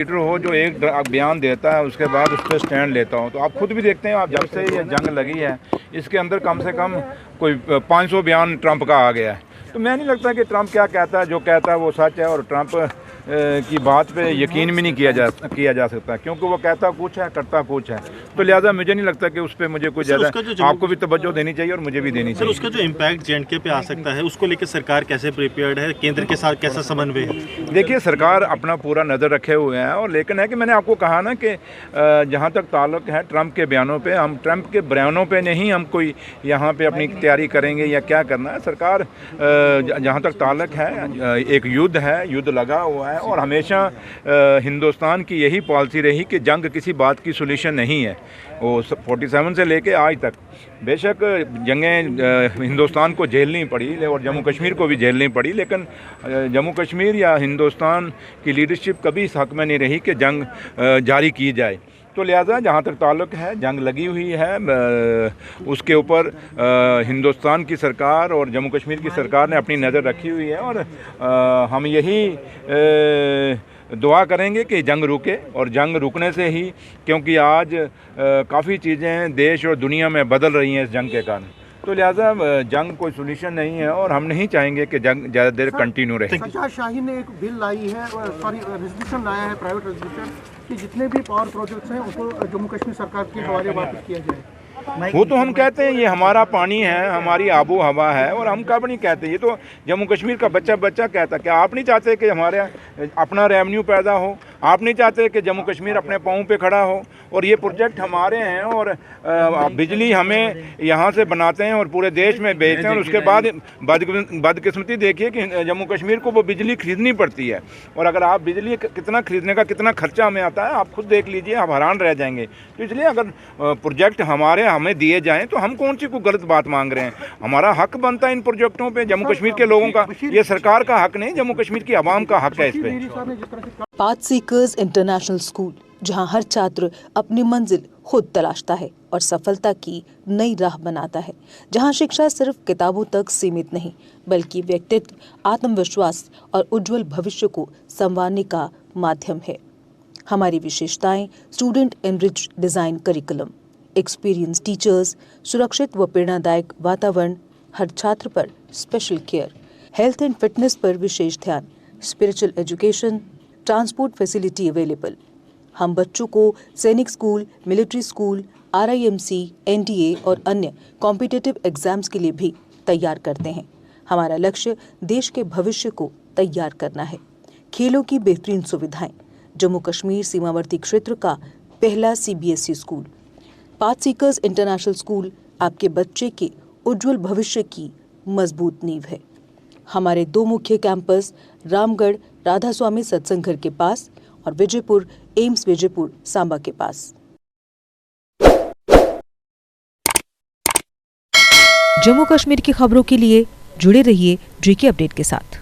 Leader हो जो एक बयान देता है उसके बाद उस पर स्टैंड लेता हो। तो आप खुद भी देखते हैं, आप जब से ये जंग लगी है इसके अंदर कम से कम कोई 500 बयान ट्रंप का आ गया है। तो मैं नहीं लगता कि ट्रंप क्या कहता है, जो कहता है वो सच है, और ट्रंप की बात पे यकीन भी नहीं किया जा सकता, क्योंकि वो कहता कुछ है करता कुछ है। तो लिहाजा मुझे नहीं लगता कि उस पर मुझे कुछ ज़्यादा आपको भी तवज्जो देनी चाहिए और मुझे भी देनी चाहिए। उसका जो इम्पैक्ट जेएंडके पे आ सकता है उसको लेकर सरकार कैसे प्रिपेयर्ड है, केंद्र के साथ कैसा समन्वय है? देखिए, सरकार अपना पूरा नज़र रखे हुए हैं, और लेकिन है कि मैंने आपको कहा ना कि जहाँ तक ताल्लुक है ट्रंप के बयानों पे, हम ट्रंप के बयानों पे नहीं हम कोई यहाँ पे अपनी तैयारी करेंगे या क्या करना है। सरकार जहाँ तक ताल्लुक है, एक युद्ध है, युद्ध लगा हुआ है, और हमेशा हिंदुस्तान की यही पॉलिसी रही कि जंग किसी बात की सोल्यूशन नहीं है। वो 47 से लेके आज तक बेशक जंगें हिंदुस्तान को झेलनी पड़ी और जम्मू कश्मीर को भी झेलनी पड़ी, लेकिन जम्मू कश्मीर या हिंदुस्तान की लीडरशिप कभी इस हक़ में नहीं रही कि जंग जारी की जाए। तो लिहाजा जहाँ तक ताल्लुक़ है, जंग लगी हुई है, उसके ऊपर हिंदुस्तान की सरकार और जम्मू कश्मीर की सरकार ने अपनी नज़र रखी हुई है, और हम यही दुआ करेंगे कि जंग रुके, और जंग रुकने से ही, क्योंकि आज काफ़ी चीज़ें देश और दुनिया में बदल रही हैं इस जंग के कारण। तो लिहाजा जंग कोई सोल्यूशन नहीं है, और हम नहीं चाहेंगे कि जंग ज़्यादा देर कंटिन्यू रहे। सज्जाद शाहीन ने एक बिल लाई है, रेजोल्यूशन लाया है, प्राइवेट रेजोल्यूशन, कि जितने भी पावर प्रोजेक्ट्स हैं उसको जम्मू कश्मीर सरकार के हवाले वापस किया जाए। वो तो हम कहते हैं ये हमारा पानी है, हमारी आबो हवा है, और हम कब नहीं कहते, ये तो जम्मू कश्मीर का बच्चा कहता। क्या आप नहीं चाहते कि हमारे अपना रेवेन्यू पैदा हो? आप नहीं चाहते कि जम्मू कश्मीर अपने पाँव पे खड़ा हो? और ये प्रोजेक्ट हमारे हैं, और बिजली हमें यहाँ से बनाते हैं और पूरे देश में बेचते हैं, और उसके बाद बदकिस्मती देखिए कि जम्मू कश्मीर को वो बिजली खरीदनी पड़ती है। और अगर आप बिजली कितना खरीदने का कितना खर्चा हमें आता है, आप खुद देख लीजिए, आप हैरान रह जाएंगे। तो इसलिए अगर प्रोजेक्ट हमें दिए जाएं तो हम कौन सी कोई गलत बात मांग रहे हैं? हमारा हक बनता है इन प्रोजेक्टों पे, जम्मू कश्मीर के लोगों का। ये सरकार का हक नहीं, जम्मू कश्मीर की आवाम का हक है इस पे। पाथ सीकर्स इंटरनेशनल स्कूल, जहां हर छात्र अपनी मंजिल खुद तलाशता है और सफलता की नई राह बनाता है, जहां शिक्षा सिर्फ किताबों तक सीमित नहीं बल्कि व्यक्तित्व, आत्मविश्वास और उज्जवल भविष्य को संवारने का माध्यम है। हमारी विशेषताएं: student enrich design curriculum, experience teachers, सुरक्षित व प्रेरणादायक वातावरण, हर छात्र पर special care, health and fitness पर विशेष ध्यान, spiritual education, transport facility available. हम बच्चों को Sainik school, military school, RIMC, NDA और अन्य कॉम्पिटिटिव एग्जाम्स के लिए भी तैयार करते हैं। हमारा लक्ष्य देश के भविष्य को तैयार करना है। खेलों की बेहतरीन सुविधाएं, जम्मू कश्मीर सीमावर्ती क्षेत्र का पहला CBSE school. Path seekers international school आपके बच्चे के उज्जवल भविष्य की मजबूत नींव है। हमारे 2 मुख्य कैंपस रामगढ़ राधा स्वामी सत्संग घर के पास और विजयपुर एम्स विजयपुर सांबा के पास। जम्मू कश्मीर की खबरों के लिए जुड़े रहिए GK अपडेट के साथ।